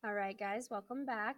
All right, guys, welcome back.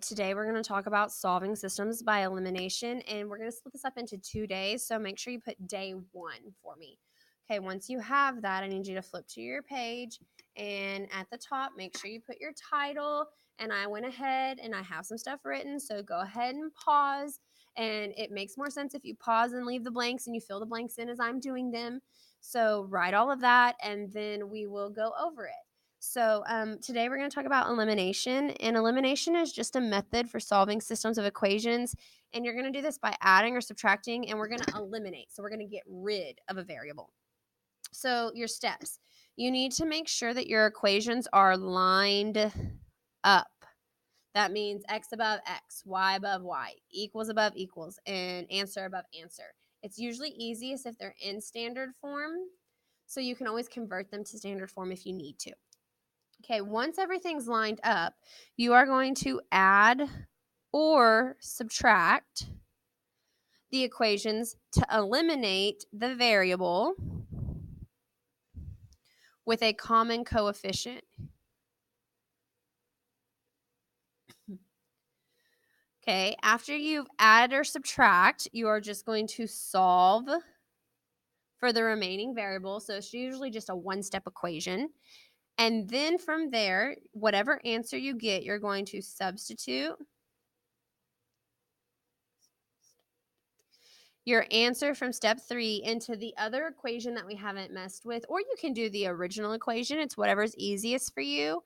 Today we're going to talk about solving systems by elimination, and we're going to split this up into 2 days. So make sure you put day 1 for me. Okay, once you have that, I need you to flip to your page, and at the top, make sure you put your title. And I went ahead and I have some stuff written, so go ahead and pause. And it makes more sense if you pause and leave the blanks and you fill the blanks in as I'm doing them. So write all of that, and then we will go over it. So today we're going to talk about elimination, and elimination is just a method for solving systems of equations, and you're going to do this by adding or subtracting, and we're going to eliminate. So we're going to get rid of a variable. So your steps, you need to make sure that your equations are lined up. That means x above x, y above y, equals above equals, and answer above answer. It's usually easiest if they're in standard form, so you can always convert them to standard form if you need to. Okay, once everything's lined up, you are going to add or subtract the equations to eliminate the variable with a common coefficient. Okay, after you've added or subtract, you are just going to solve for the remaining variable. So it's usually just a one-step equation. And then from there, whatever answer you get, you're going to substitute your answer from step 3 into the other equation that we haven't messed with, or you can do the original equation. It's whatever's easiest for you.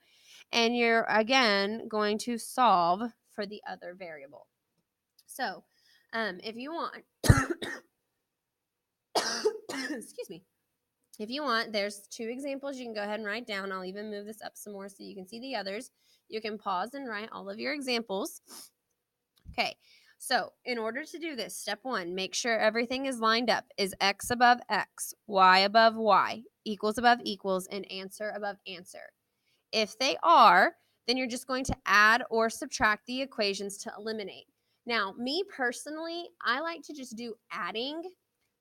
And you're, again, going to solve for the other variable. So if you want, excuse me, if you want, there's 2 examples you can go ahead and write down. I'll even move this up some more so you can see the others. You can pause and write all of your examples. Okay, so in order to do this, step 1, make sure everything is lined up. Is x above x, y above y, equals above equals, and answer above answer. If they are, then you're just going to add or subtract the equations to eliminate. Now, me personally, I like to just do adding.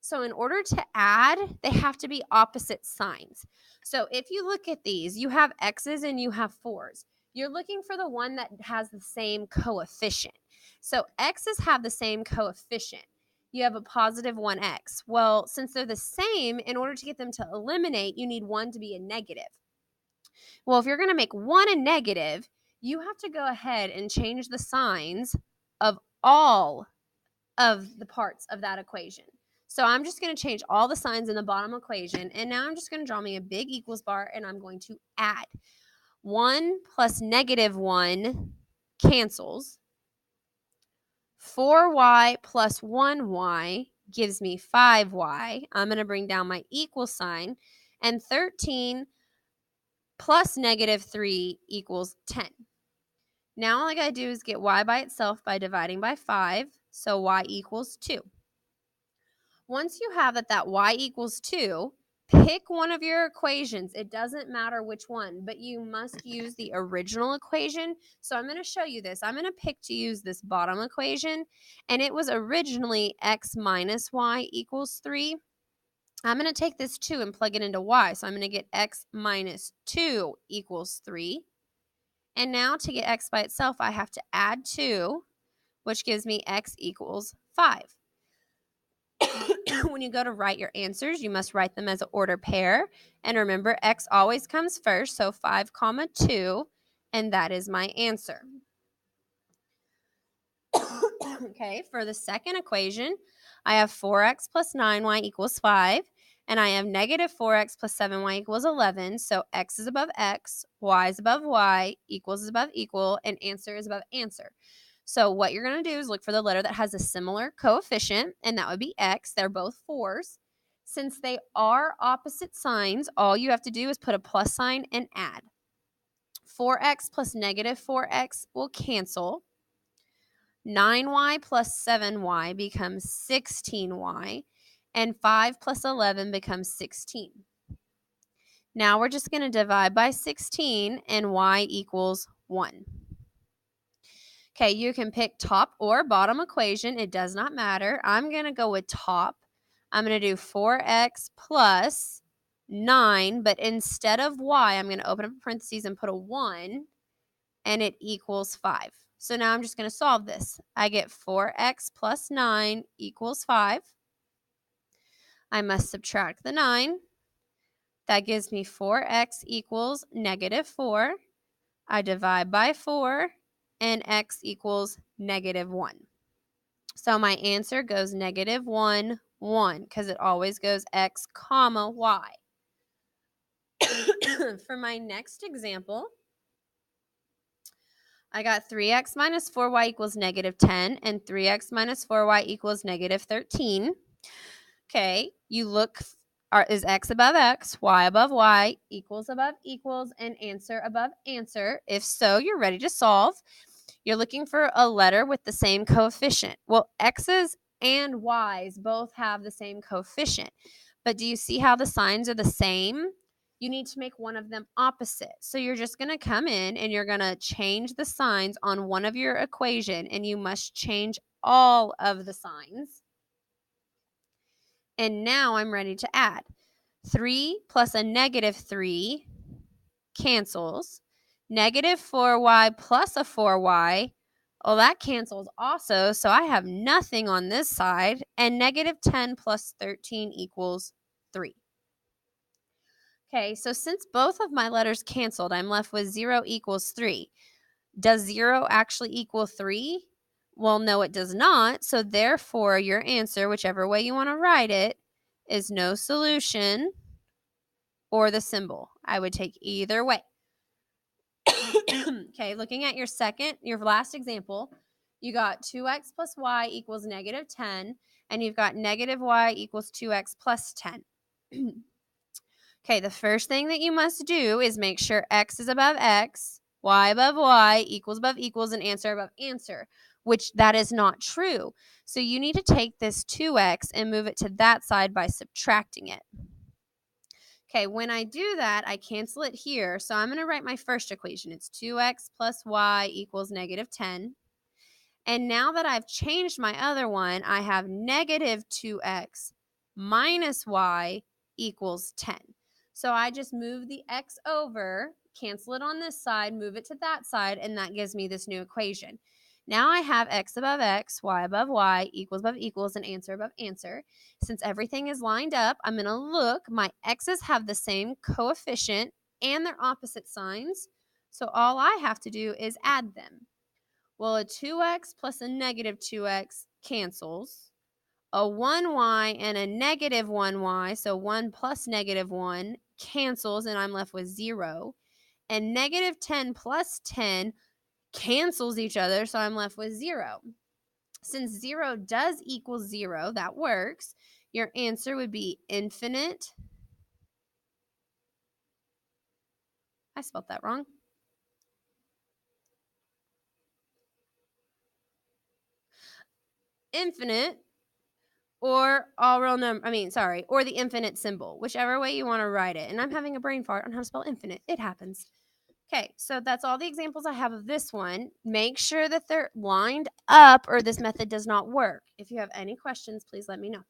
So in order to add, they have to be opposite signs. So if you look at these, you have x's and you have 4's. You're looking for the one that has the same coefficient. So x's have the same coefficient. You have a positive 1x. Well, since they're the same, in order to get them to eliminate, you need one to be a negative. Well, if you're going to make one a negative, you have to go ahead and change the signs of all of the parts of that equation. So I'm just going to change all the signs in the bottom equation, and now I'm just going to draw me a big equals bar, and I'm going to add. 1 plus negative 1 cancels. 4y plus 1y gives me 5y. I'm going to bring down my equal sign, and 13 plus negative 3 equals 10. Now all I got to do is get y by itself by dividing by 5, so y equals 2. Once you have that y equals 2, pick one of your equations. It doesn't matter which one, but you must use the original equation. So I'm going to show you this. I'm going to pick to use this bottom equation, and it was originally x minus y equals 3. I'm going to take this 2 and plug it into y. So I'm going to get x minus 2 equals 3. And now to get x by itself, I have to add 2, which gives me x equals 5. When you go to write your answers, you must write them as an order pair. And remember, x always comes first, so 5 comma 2, and that is my answer. Okay, for the second equation, I have 4x plus 9y equals 5, and I have negative 4x plus 7y equals 11, so x is above x, y is above y, equals is above equal, and answer is above answer. So what you're going to do is look for the letter that has a similar coefficient, and that would be x. They're both 4's. Since they are opposite signs, all you have to do is put a plus sign and add. 4x plus negative 4x will cancel. 9y plus 7y becomes 16y, and 5 plus 11 becomes 16. Now we're just going to divide by 16, and y equals 1. Okay, you can pick top or bottom equation. It does not matter. I'm going to go with top. I'm going to do 4x plus 9, but instead of y, I'm going to open up parentheses and put a 1, and it equals 5. So now I'm just going to solve this. I get 4x plus 9 equals 5. I must subtract the 9. That gives me 4x equals negative 4. I divide by 4, and x equals negative 1. So my answer goes negative 1, 1, because it always goes x, comma, y. For my next example, I got 3x minus 4y equals negative 10 and 3x minus 4y equals negative 13. Okay, you look, is x above x, y above y, equals above equals, and answer above answer? If so, you're ready to solve. You're looking for a letter with the same coefficient. Well, x's and y's both have the same coefficient. But do you see how the signs are the same? You need to make one of them opposite. So you're just going to come in and you're going to change the signs on one of your equation, and you must change all of the signs. And now I'm ready to add. 3 plus a negative 3 cancels. Negative 4y plus a 4y, well, that cancels also, so I have nothing on this side. And negative 10 plus 13 equals 3. Okay, so since both of my letters canceled, I'm left with 0 equals 3. Does 0 actually equal 3? Well, no, it does not. So therefore, your answer, whichever way you want to write it, is no solution or the symbol. I would take either way. Okay, looking at your last example, you got 2x plus y equals negative 10, and you've got negative y equals 2x plus 10. Okay, the first thing that you must do is make sure x is above x, y above y, equals above equals, and answer above answer, which that is not true. So you need to take this 2x and move it to that side by subtracting it. Okay, when I do that, I cancel it here. So I'm going to write my first equation. It's 2x plus y equals negative 10. And now that I've changed my other one, I have negative 2x minus y equals 10. So I just move the x over, cancel it on this side, move it to that side, and that gives me this new equation. Now I have x above x, y above y, equals above equals, and answer above answer. Since everything is lined up, I'm going to look. My x's have the same coefficient and their opposite signs. So all I have to do is add them. Well, a 2x plus a negative 2x cancels. A 1y and a negative 1y, so 1 plus negative 1, cancels, and I'm left with 0. And negative 10 plus 10 cancels each other, so I'm left with 0. Since 0 does equal 0, that works. Your answer would be infinite. I spelled that wrong. Infinite, or all real number, or the infinite symbol, whichever way you want to write it. And I'm having a brain fart on how to spell infinite. It happens. Okay, so that's all the examples I have of this one. Make sure that they're lined up or this method does not work. If you have any questions, please let me know.